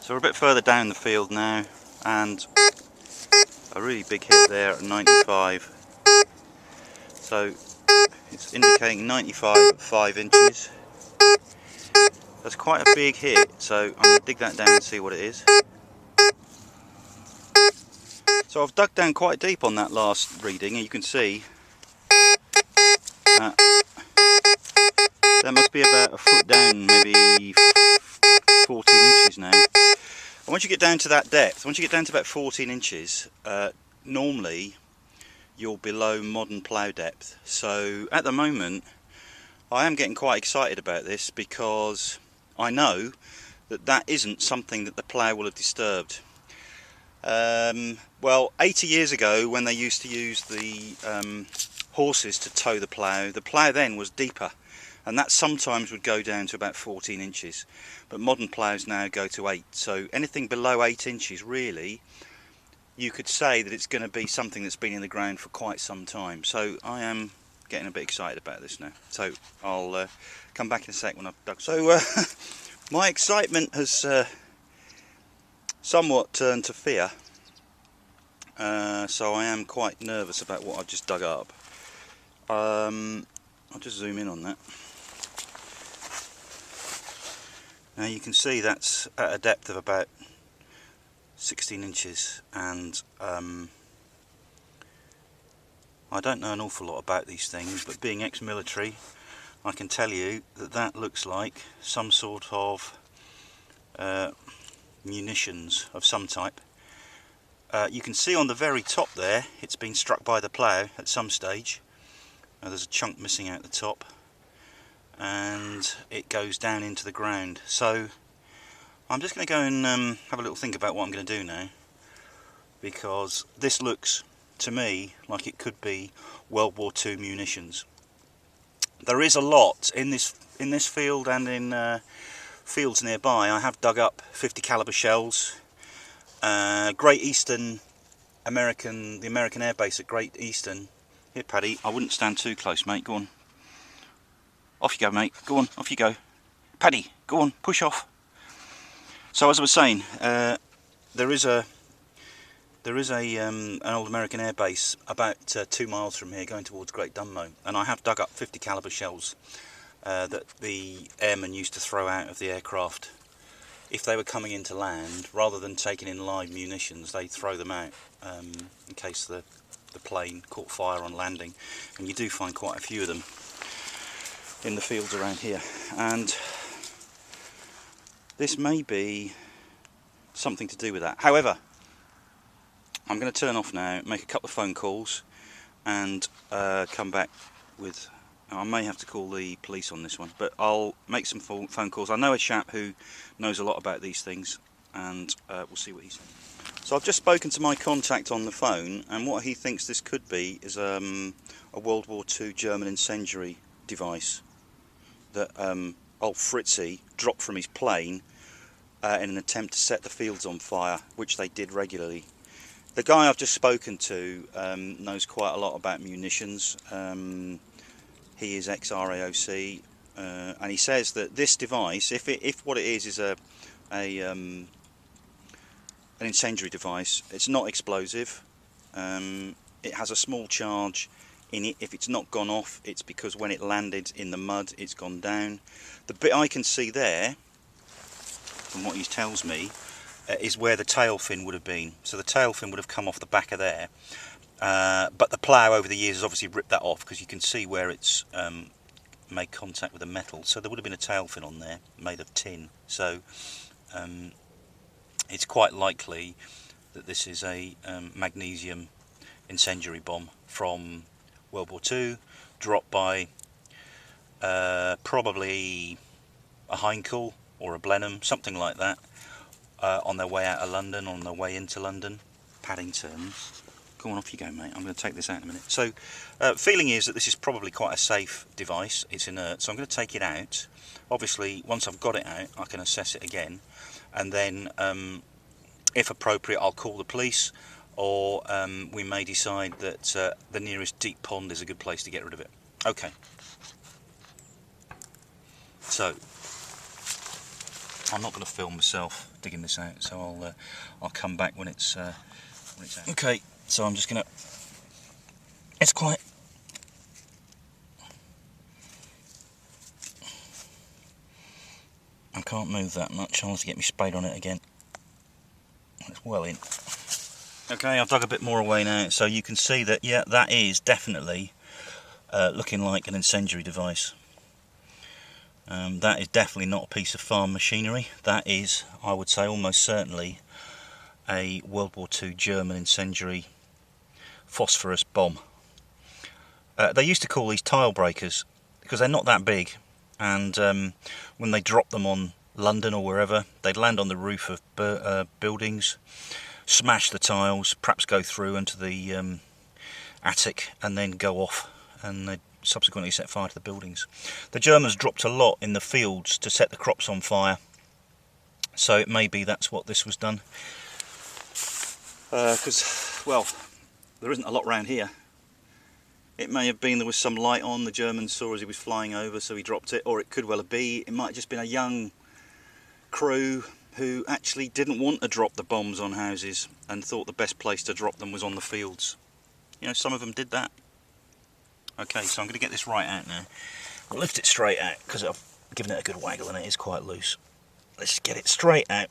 So we're a bit further down the field now, and a really big hit there at 95. So it's indicating 95 at 5 inches. That's quite a big hit, so I'm going to dig that down and see what it is. So I've dug down quite deep on that last reading, and you can see that must be about a foot down, maybe 14 inches now. And once you get down to that depth, once you get down to about 14 inches, normally you're below modern plough depth. So at the moment I am getting quite excited about this, because I know that that isn't something that the plough will have disturbed. Well, 80 years ago, when they used to use the horses to tow the plough then was deeper, and that sometimes would go down to about 14 inches, but modern ploughs now go to 8, so anything below 8 inches really, you could say that it's going to be something that's been in the ground for quite some time. So I am getting a bit excited about this now, so I'll come back in a sec when I've dug. So my excitement has somewhat turned to fear, so I am quite nervous about what I've just dug up. I'll just zoom in on that. Now you can see that's at a depth of about 16 inches, and I don't know an awful lot about these things, but being ex-military, I can tell you that that looks like some sort of munitions of some type. You can see on the very top there, it's been struck by the plough at some stage. There's a chunk missing out the top, and it goes down into the ground. So I'm just going to go and have a little think about what I'm going to do now, because this looks to me like it could be World War II munitions. There is a lot in this field and in fields nearby. I have dug up 50 caliber shells. Great Eastern the American Air Base at Great Eastern. Here, Paddy, I wouldn't stand too close, mate. Go on. Off you go, mate. Go on, off you go. Paddy, go on, push off. So as I was saying, there is an old American air base about 2 miles from here, going towards Great Dunmow, and I have dug up 50 caliber shells that the airmen used to throw out of the aircraft. If they were coming into land, rather than taking in live munitions, they'd throw them out in case the plane caught fire on landing, and you do find quite a few of them in the fields around here. And this may be something to do with that. However, I'm going to turn off now, make a couple of phone calls, and come back with... I may have to call the police on this one, but I'll make some phone calls. I know a chap who knows a lot about these things, and we'll see what he says. So I've just spoken to my contact on the phone, and what he thinks this could be is a World War II German incendiary device that old Fritzy dropped from his plane in an attempt to set the fields on fire, which they did regularly. The guy I've just spoken to knows quite a lot about munitions. He is ex-RAOC, and he says that this device, if what it is an incendiary device, it's not explosive. It has a small charge in it. If it's not gone off, it's because when it landed in the mud, it's gone down. The bit I can see there, from what he tells me, is where the tail fin would have been. So the tail fin would have come off the back of there. But the plough over the years has obviously ripped that off, because you can see where it's made contact with the metal. So there would have been a tail fin on there made of tin. So it's quite likely that this is a magnesium incendiary bomb from World War II, dropped by probably a Heinkel or a Blenheim, something like that, on their way out of London, on their way into London. Paddington. Go on, off you go, mate. I'm going to take this out in a minute. So, feeling is that this is probably quite a safe device. It's inert, so I'm going to take it out. Obviously, once I've got it out, I can assess it again, and then, if appropriate, I'll call the police, or we may decide that the nearest deep pond is a good place to get rid of it. Okay. So, I'm not going to film myself digging this out, so I'll come back when it's out. Okay, so I'm just going to... It's quite... I can't move that much. I'll have to get my spade on it again. It's well in. Okay, I've dug a bit more away now, so you can see that, yeah, that is definitely looking like an incendiary device. That is definitely not a piece of farm machinery. That is, I would say, almost certainly a World War II German incendiary phosphorous bomb. They used to call these tile breakers because they're not that big, and when they dropped them on London or wherever, they'd land on the roof of buildings, smash the tiles, perhaps go through into the attic and then go off, and they'd subsequently set fire to the buildings. The Germans dropped a lot in the fields to set the crops on fire, so it may be that's what this was done. Because, well, there isn't a lot around here. It may have been there was some light on, the German saw as he was flying over, so he dropped it, or it could well be, it might have just been a young crew who actually didn't want to drop the bombs on houses and thought the best place to drop them was on the fields. You know, some of them did that. Okay, so I'm going to get this right out now. I'll lift it straight out because I've given it a good waggle and it is quite loose. Let's just get it straight out.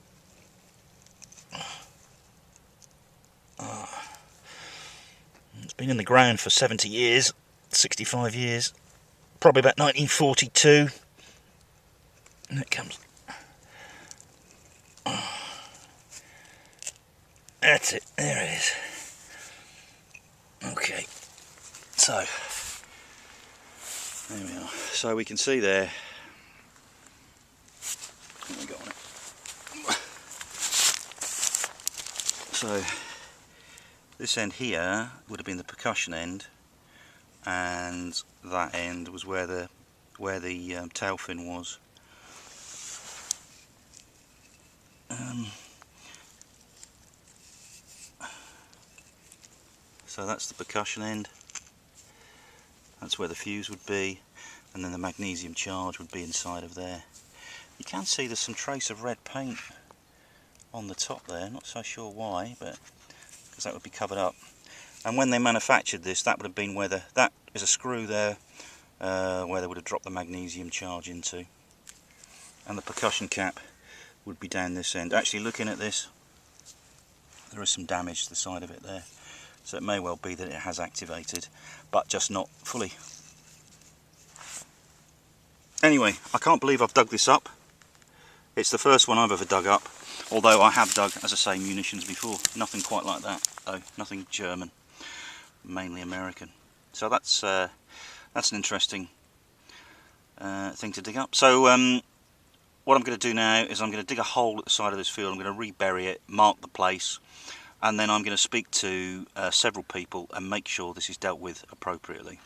It's been in the ground for 70 years, 65 years, probably about 1942. And it comes. That's it, there it is. Okay, so there we are. So we can see there. What have we got on it? So this end here would have been the percussion end, and that end was where the tail fin was. So that's the percussion end. That's where the fuse would be, and then the magnesium charge would be inside of there. You can see there's some trace of red paint on the top there. Not so sure why, but because that would be covered up. And when they manufactured this, that would have been where that is a screw there, where they would have dropped the magnesium charge into, and the percussion cap would be down this end. Actually, looking at this, there is some damage to the side of it there, so it may well be that it has activated, but just not fully. Anyway, I can't believe I've dug this up. It's the first one I've ever dug up, although I have dug, as I say, munitions before. Nothing quite like that, though. Nothing German, mainly American. So that's an interesting thing to dig up. So what I'm going to do now is I'm going to dig a hole at the side of this field. I'm going to rebury it, mark the place, and then I'm going to speak to several people and make sure this is dealt with appropriately.